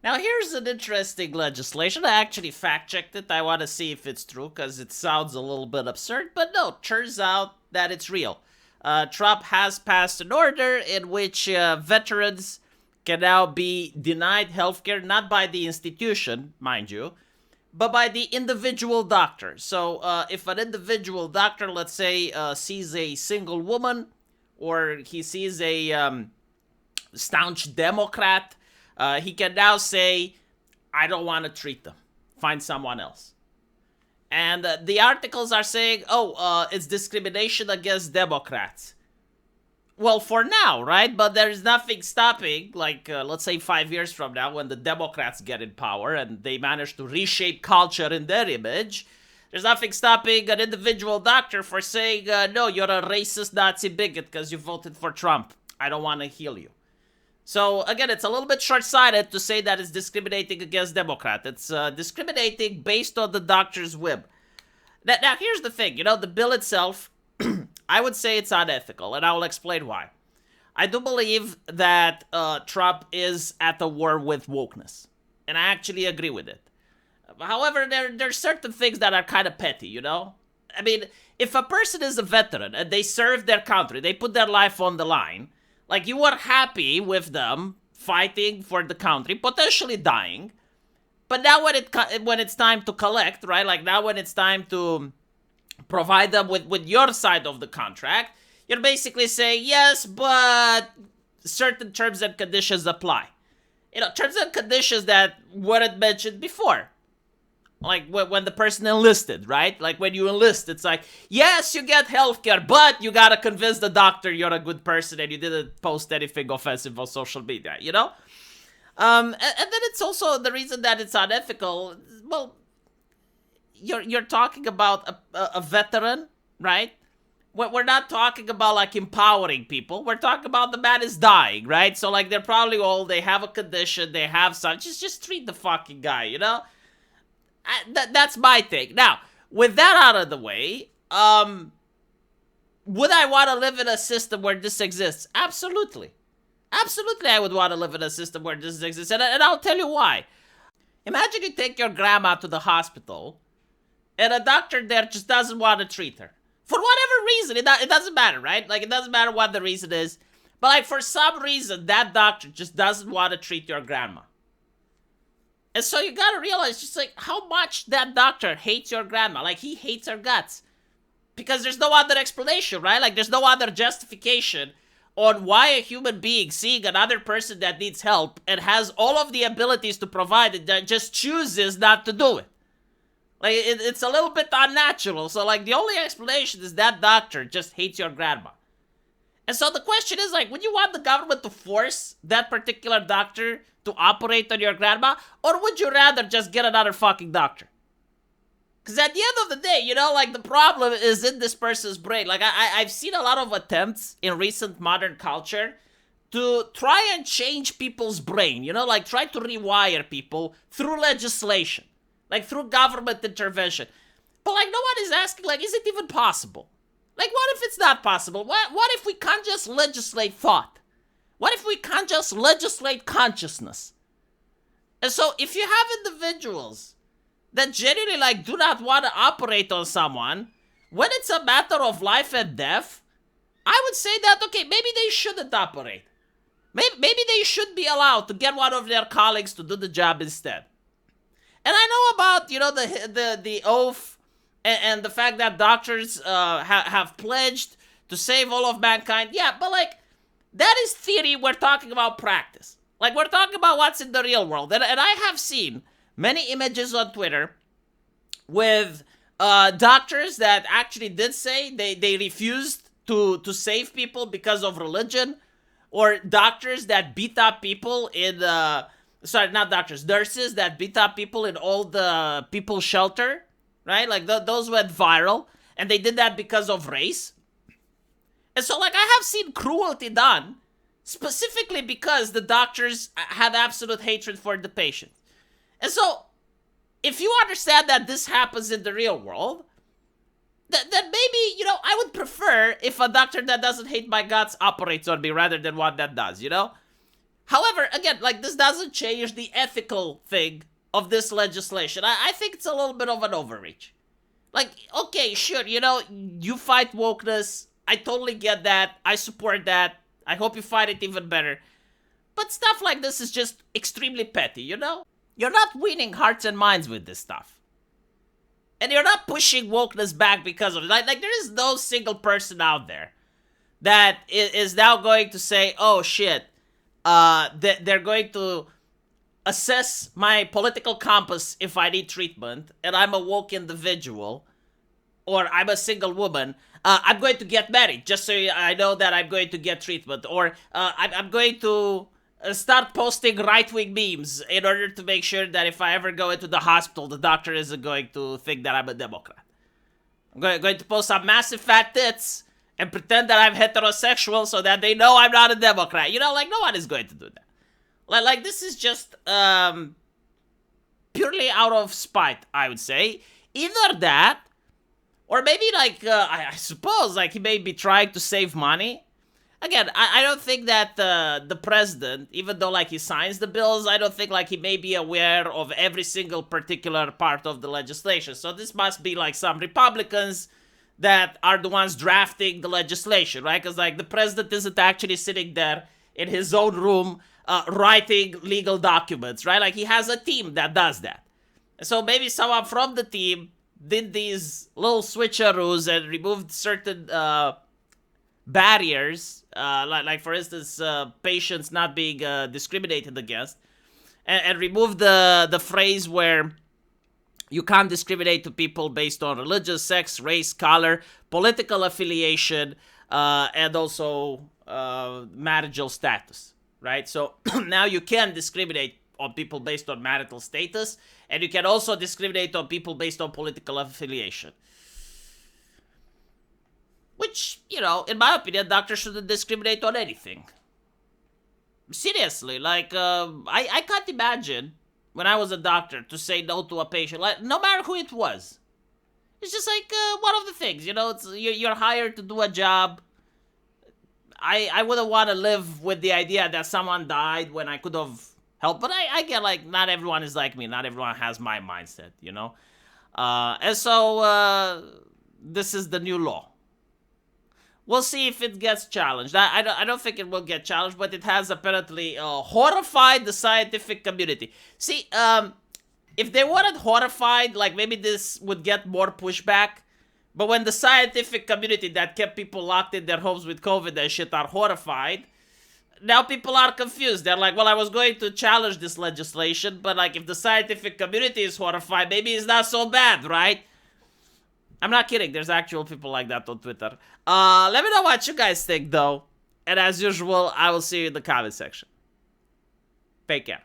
Now, here's an interesting legislation. I actually fact-checked it. I want to see if it's true, because it sounds a little bit absurd. But no, turns out that it's real. Trump has passed an order in which veterans can now be denied healthcare, not by the institution, mind you, but by the individual doctor. So if an individual doctor, let's say, sees a single woman, or he sees a staunch Democrat, he can now say, I don't want to treat them. Find someone else. And the articles are saying, it's discrimination against Democrats. Well, for now, right? But there's nothing stopping, like, let's say 5 years from now, when the Democrats get in power and they manage to reshape culture in their image, there's nothing stopping an individual doctor for saying, no, you're a racist Nazi bigot because you voted for Trump. I don't want to heal you. So, again, it's a little bit short-sighted to say that it's discriminating against Democrats. It's discriminating based on the doctor's whim. Now, here's the thing. The bill itself, I would say it's unethical, and I will explain why. I do believe that Trump is at the war with wokeness, and I actually agree with it. However, there's certain things that are kind of petty, I mean, if a person is a veteran and they serve their country, they put their life on the line, like, you are happy with them fighting for the country, potentially dying, but now when it's time to collect, right, like now when it's time to provide them with your side of the contract, you're basically saying, yes, but certain terms and conditions apply. Terms and conditions that weren't mentioned before. Like when the person enlisted, right? Like when you enlist, it's like, yes, you get healthcare, but you gotta convince the doctor you're a good person and you didn't post anything offensive on social media, And then it's also the reason that it's unethical. Well, you're talking about a veteran, right? We're not talking about like empowering people. We're talking about the man is dying, right? So like they're probably old, they have a condition, they have something. Just treat the fucking guy, That's my take. Now, with that out of the way, would I want to live in a system where this exists? Absolutely. Absolutely, I would want to live in a system where this exists. And I'll tell you why. Imagine you take your grandma to the hospital, and a doctor there just doesn't want to treat her. For whatever reason, it doesn't matter, right? Like, it doesn't matter what the reason is. But, like, for some reason, that doctor just doesn't want to treat your grandma. And so you gotta realize just like how much that doctor hates your grandma. Like he hates her guts. Because there's no other explanation, right? Like there's no other justification on why a human being seeing another person that needs help and has all of the abilities to provide it that just chooses not to do it. Like it's a little bit unnatural. So like the only explanation is that doctor just hates your grandma. And so the question is like, would you want the government to force that particular doctor to operate on your grandma? Or would you rather just get another fucking doctor? Because at the end of the day, like the problem is in this person's brain. Like I've seen a lot of attempts in recent modern culture to try and change people's brain, like try to rewire people through legislation, like through government intervention. But like no one is asking, like, is it even possible? Like, what if it's not possible? What if we can't just legislate thought? What if we can't just legislate consciousness? And so, if you have individuals that genuinely, like, do not want to operate on someone, when it's a matter of life and death, I would say that, okay, maybe they shouldn't operate. Maybe they should be allowed to get one of their colleagues to do the job instead. And I know about, the oath and the fact that doctors have pledged to save all of mankind. Yeah, but like, that is theory. We're talking about practice. Like, we're talking about what's in the real world. And I have seen many images on Twitter with doctors that actually did say they refused to save people because of religion. Or doctors that beat up people in... sorry, not doctors. Nurses that beat up people in old people's shelter. Right? Like, those went viral. And they did that because of race. And so, like, I have seen cruelty done specifically because the doctors had absolute hatred for the patient. And so, if you understand that this happens in the real world, then maybe, I would prefer if a doctor that doesn't hate my guts operates on me rather than one that does, However, again, like, this doesn't change the ethical thing of this legislation. I think it's a little bit of an overreach. Like, okay, sure, you fight wokeness. I totally get that. I support that. I hope you fight it even better. But stuff like this is just extremely petty, You're not winning hearts and minds with this stuff. And you're not pushing wokeness back because of it. Like there is no single person out there that is now going to say, oh shit, they're going to assess my political compass if I need treatment, and I'm a woke individual, or I'm a single woman, I'm going to get married just so I know that I'm going to get treatment, or I'm going to start posting right-wing memes in order to make sure that if I ever go into the hospital, the doctor isn't going to think that I'm a Democrat. I'm going to post some massive fat tits and pretend that I'm heterosexual so that they know I'm not a Democrat. No one is going to do that. Like this is just purely out of spite, I would say. Either that, or maybe I suppose he may be trying to save money. Again, I don't think that the president, even though he signs the bills, I don't think he may be aware of every single particular part of the legislation. So this must be some Republicans that are the ones drafting the legislation, right? Because the president isn't actually sitting there in his own room writing legal documents, right? He has a team that does that. So maybe someone from the team did these little switcheroos and removed certain barriers, like for instance, patients not being discriminated against, and remove the phrase where you can't discriminate to people based on religious, sex, race, color, political affiliation, and also marital status, right? So now you can discriminate on people based on marital status, and you can also discriminate on people based on political affiliation. Which, in my opinion, doctors shouldn't discriminate on anything. Seriously, I can't imagine when I was a doctor to say no to a patient, no matter who it was. It's just one of the things, you're hired to do a job. I wouldn't want to live with the idea that someone died when I could have helped, but I get not everyone is like me, not everyone has my mindset, and so this is the new law. We'll see if it gets challenged. I don't think it will get challenged, but it has apparently horrified the scientific community. See, if they weren't horrified, maybe this would get more pushback. But when the scientific community that kept people locked in their homes with COVID and shit are horrified, now people are confused. They're like, well, I was going to challenge this legislation, but if the scientific community is horrified, maybe it's not so bad, right? I'm not kidding. There's actual people like that on Twitter. Let me know what you guys think, though. And as usual, I will see you in the comment section. Take care.